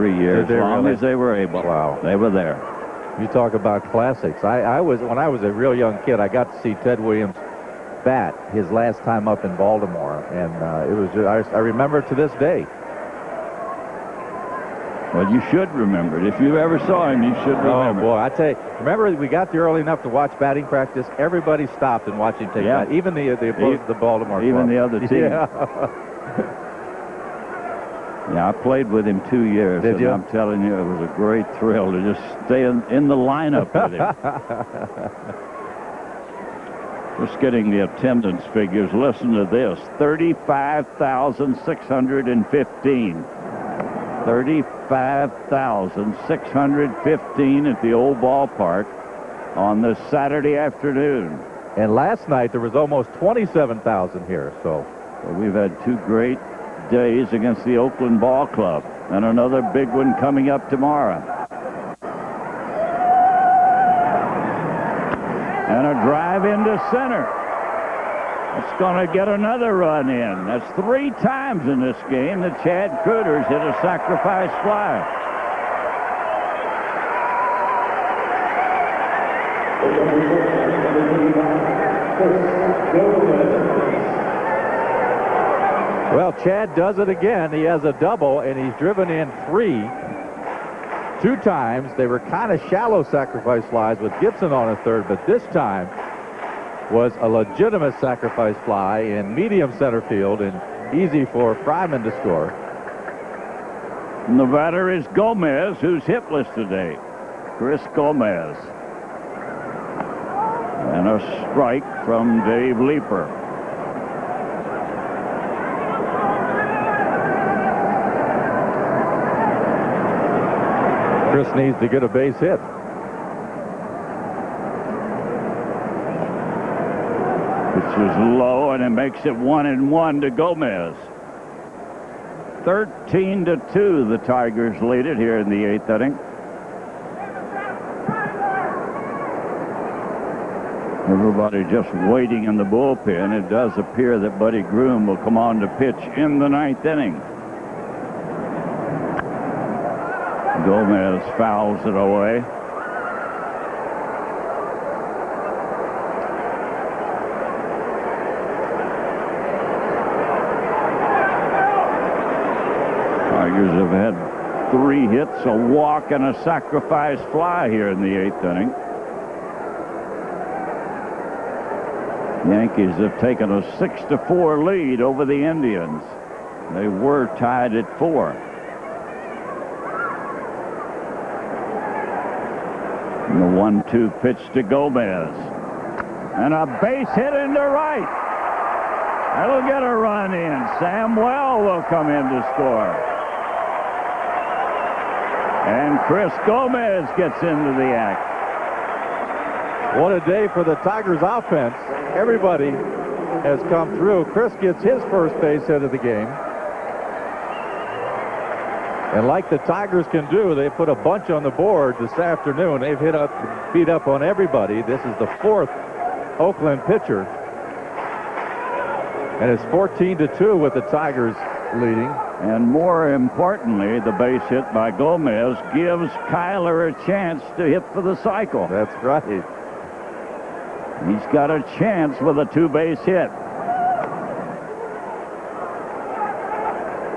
3 years, as long really? as they were able. Wow. They were there. You talk about classics. When I was a real young kid, I got to see Ted Williams bat his last time up in Baltimore, and it was just, I remember it to this day. Well, you should remember it. If you ever saw him, you should remember. Oh boy, I tell you, remember we got there early enough to watch batting practice. Everybody stopped and watched him take bat, even the Baltimore even club. the other team. Yeah, I played with him 2 years. Did you? I'm telling you, it was a great thrill to just stay in the lineup with him. Just getting the attendance figures. Listen to this: 35,615. 35,615 at the old ballpark on this Saturday afternoon. And last night there was almost 27,000 here. So we've had two great days against the Oakland Ball Club, and another big one coming up tomorrow. And a drive into center. It's going to get another run in. That's 3 times in this game that Chad Kreuter's hit a sacrifice fly. Well, Chad does it again. He has a double, and he's driven in 3. 2 times. They were kind of shallow sacrifice flies with Gibson on a third, but this time was a legitimate sacrifice fly in medium center field and easy for Fryman to score. And the batter is Gomez, who's hitless today. Chris Gomez. And a strike from Dave Leeper. Chris needs to get a base hit. Which is low, and it makes it 1-1 to Gomez. 13-2, the Tigers lead it here in the 8th inning. Everybody just waiting in the bullpen. It does appear that Buddy Groom will come on to pitch in the 9th inning. Gomez fouls it away. Tigers have had 3 hits, a walk, and a sacrifice fly here in the 8th inning. Yankees have taken a 6-4 lead over the Indians. They were tied at 4. And the 1-2 pitch to Gomez. And a base hit into right. That'll get a run in. Sam Well will come in to score. And Chris Gomez gets into the act. What a day for the Tigers offense. Everybody has come through. Chris gets his first base hit of the game. And like the Tigers can do, they put a bunch on the board this afternoon. They've beat up on everybody. This is the 4th Oakland pitcher. And it's 14-2 with the Tigers leading. And more importantly, the base hit by Gomez gives Kyler a chance to hit for the cycle. That's right. He's got a chance with a 2-base hit.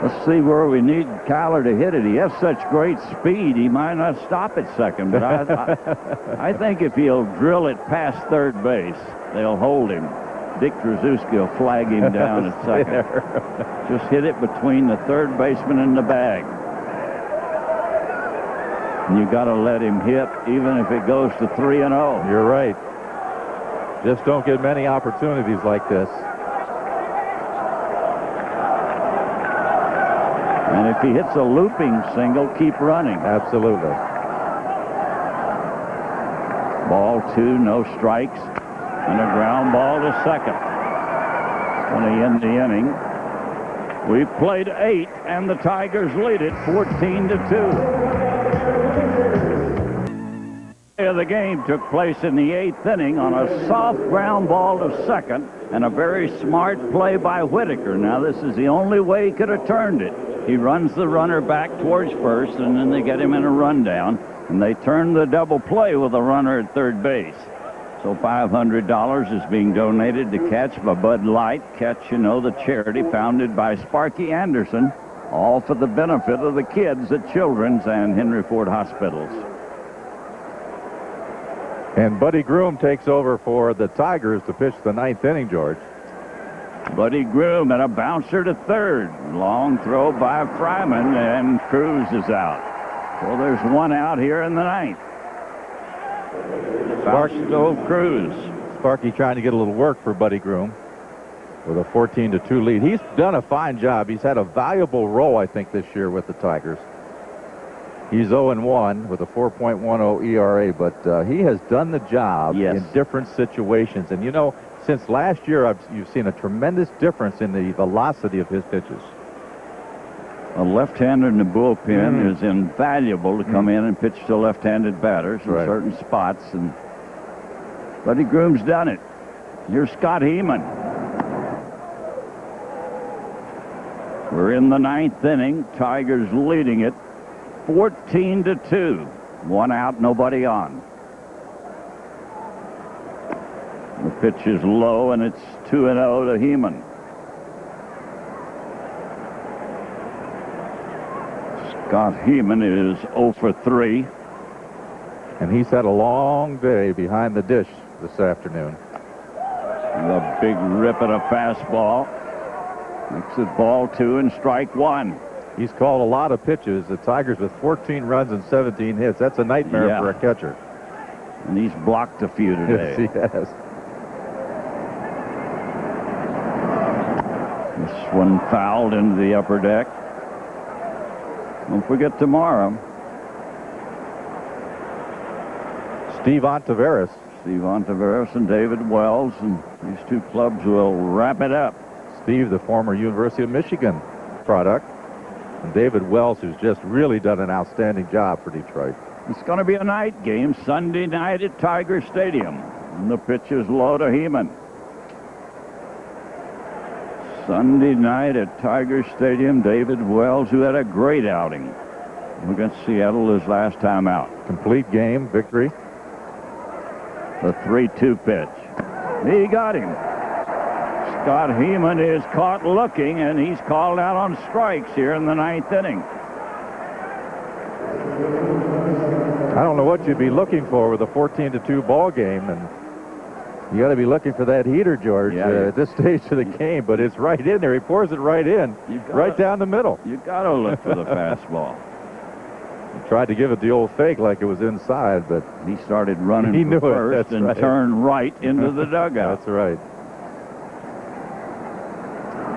Let's see where we need Kyler to hit it. He has such great speed, he might not stop at second. But I think if he'll drill it past third base, they'll hold him. Dick Trzeski will flag him down at second. Just hit it between the third baseman and the bag. And you got to let him hit, even if it goes to 3-0. You're right. Just don't get many opportunities like this. And if he hits a looping single, keep running. Absolutely. Ball 2, no strikes, and a ground ball to second. Going to end the inning. We've played 8, and the Tigers lead it 14-2. The game took place in the 8th inning on a soft ground ball to second and a very smart play by Whitaker. Now, this is the only way he could have turned it. He runs the runner back towards first, and then they get him in a rundown, and they turn the double play with a runner at third base. So $500 is being donated to Catch by Bud Light. Catch, you know, the charity founded by Sparky Anderson, all for the benefit of the kids at Children's and Henry Ford hospitals. And Buddy Groom takes over for the Tigers to pitch the 9th inning, George. Buddy Groom and a bouncer to third. Long throw by Fryman, and Cruz is out. So there's one out here in the 9th. Fausto Cruz. Sparky trying to get a little work for Buddy Groom with a 14-2 lead. He's done a fine job. He's had a valuable role, I think, this year with the Tigers. He's 0-1 with a 4.10 ERA, but he has done the job in different situations. And, you know, since last year, you've seen a tremendous difference in the velocity of his pitches. A left-hander in the bullpen is invaluable to come in and pitch to left-handed batters in certain spots. And Buddy Groom's done it. Here's Scott Heeman. We're in the 9th inning. Tigers leading it 14-2. One out, nobody on. The pitch is low, and it's 2-0 to Heeman. Scott Heeman is 0 for 3. And he's had a long day behind the dish this afternoon. The big rip at a fastball. Makes it ball 2 and strike 1. He's called a lot of pitches. The Tigers with 14 runs and 17 hits. That's a nightmare for a catcher. And he's blocked a few today. Yes, he has. This one fouled into the upper deck. Don't forget tomorrow. Steve Ontiveros. Steve Ontiveros and David Wells, and these two clubs will wrap it up. Steve, the former University of Michigan product, and David Wells, who's just really done an outstanding job for Detroit. It's going to be a night game, Sunday night at Tiger Stadium. And the pitch is low to Heeman. Sunday night at Tiger Stadium, David Wells, who had a great outing against Seattle his last time out. Complete game, victory. The 3-2 pitch. He got him. Scott Heeman is caught looking, and he's called out on strikes here in the 9th inning. I don't know what you'd be looking for with a 14-2 ball game, and you got to be looking for that heater, George, at this stage of the game. But it's right in there. He pours it right in, right down the middle. You got to look for the fastball. He tried to give it the old fake like it was inside, but he started running for first and turned right into the dugout. That's right.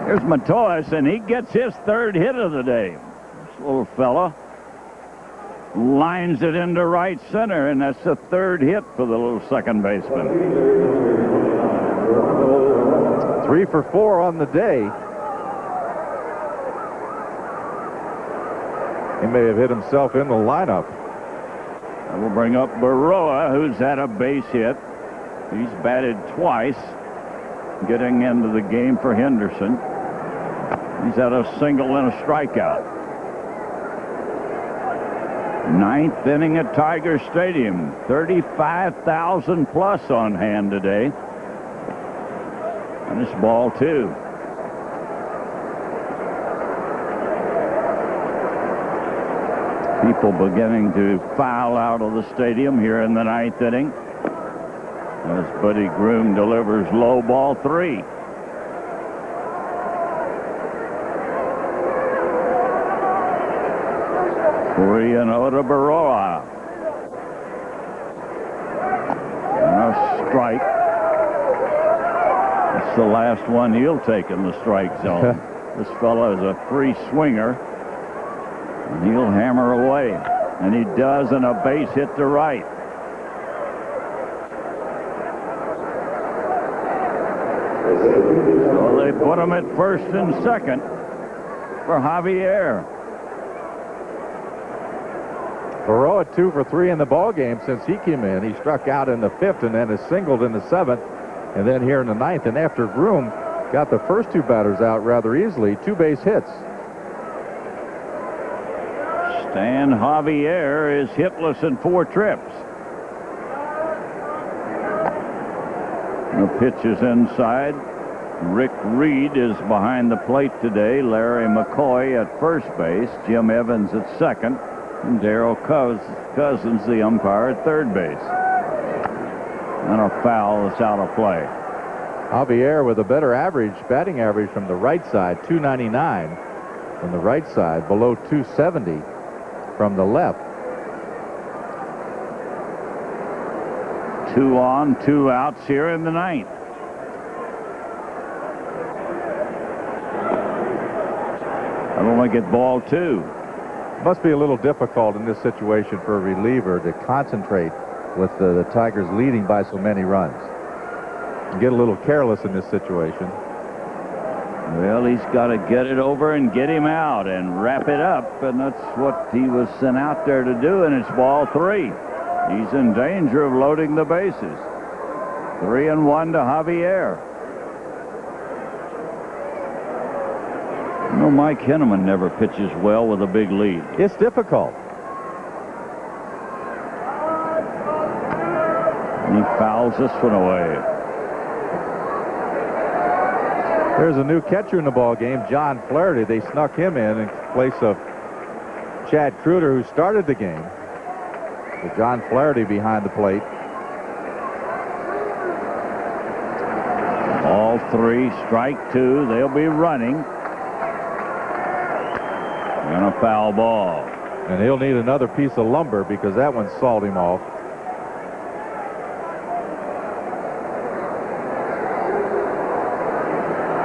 Here's Matoas, and he gets his 3rd hit of the day. This little fella lines it into right center, and that's the 3rd hit for the little second baseman. 3 for 4 on the day. He may have hit himself in the lineup. That will bring up Baroa, who's had a base hit. He's batted twice, getting into the game for Henderson. He's had a single and a strikeout. 9th inning at Tiger Stadium. 35,000 plus on hand today. And it's ball 2. People beginning to file out of the stadium here in the 9th inning as Buddy Groom delivers low ball 3. And to Baroa. And a strike. It's the last one he'll take in the strike zone. This fellow is a free swinger, and he'll hammer away. And he does, and a base hit to right. So they put him at first and second for Javier. Baroa 2 for 3 in the ball game since he came in. He struck out in the 5th and then is singled in the 7th. And then here in the ninth, and after Groom got the first two batters out rather easily, 2 base hits. Stan Javier is hitless in 4 trips. The pitch is inside. Rick Reed is behind the plate today. Larry McCoy at first base. Jim Evans at second. And Darryl Cousins, the umpire, at third base. And a foul that's out of play. Javier with a better batting average from the right side, 299 from the right side, below 270 from the left. 2 on, 2 outs here in the ninth. I don't like it, ball 2. Must be a little difficult in this situation for a reliever to concentrate with the Tigers leading by so many runs. Get a little careless in this situation. Well, he's got to get it over and get him out and wrap it up, and that's what he was sent out there to do, and it's ball 3. He's in danger of loading the bases. 3-1 to Javier. You know, Mike Henneman never pitches well with a big lead. It's difficult. And he fouls this one away. There's a new catcher in the ball game, John Flaherty. They snuck him in place of Chad Kruder, who started the game. With John Flaherty behind the plate. Ball 3, strike 2. They'll be running. And a foul ball. And he'll need another piece of lumber because that one sawed him off.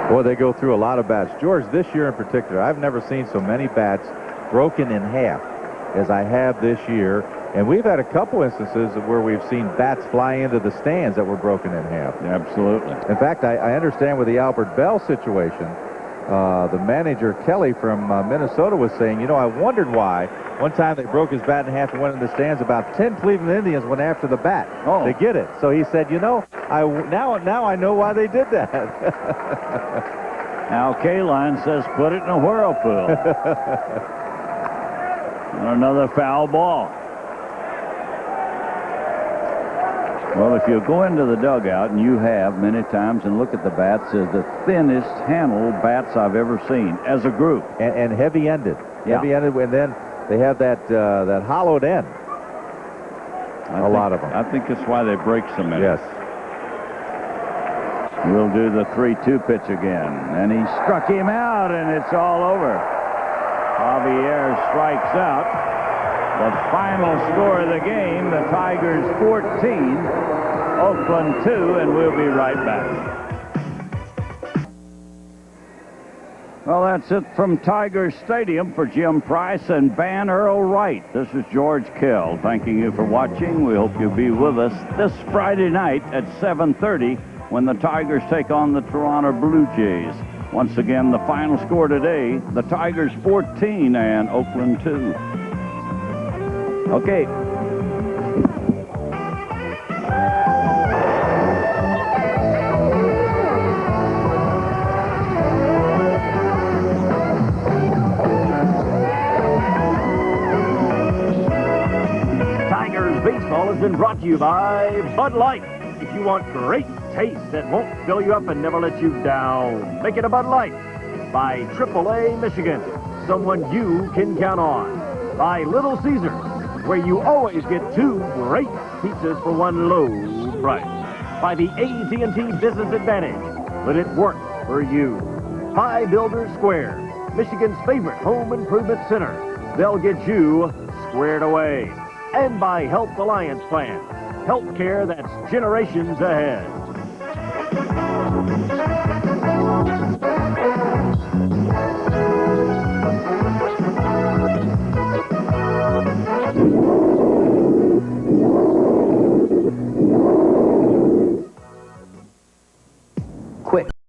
Boy, they go through a lot of bats. George, this year in particular, I've never seen so many bats broken in half as I have this year. And we've had a couple instances where we've seen bats fly into the stands that were broken in half. Absolutely. In fact, I understand with the Albert Bell situation, the manager, Kelly, from Minnesota was saying, you know, I wondered why. One time they broke his bat in half and went in the stands. About 10 Cleveland Indians went after the bat to get it. So he said, you know, now I know why they did that. Al Kaline says put it in a whirlpool. And another foul ball. Well, if you go into the dugout, and you have many times, and look at the bats, they're the thinnest handled bats I've ever seen as a group. And heavy-ended. Yeah. Heavy-ended, and then they have that hollowed end. A lot of them. I think that's why they break so many. Yes. We'll do the 3-2 pitch again. And he struck him out, and it's all over. Javier strikes out. The final score of the game, the Tigers 14, Oakland 2, and we'll be right back. Well, that's it from Tiger Stadium for Jim Price and Van Earl Wright. This is George Kell thanking you for watching. We hope you'll be with us this Friday night at 7:30 when the Tigers take on the Toronto Blue Jays. Once again, the final score today, the Tigers 14 and Oakland 2. Okay. Tigers baseball has been brought to you by Bud Light. If you want great taste that won't fill you up and never let you down, make it a Bud Light. By AAA Michigan, someone you can count on. By Little Caesars, where you always get 2 great pizzas for 1 low price. By the AT&T Business Advantage, let it work for you. By Builders Square, Michigan's favorite home improvement center. They'll get you squared away. And by Health Alliance Plan, health care that's generations ahead.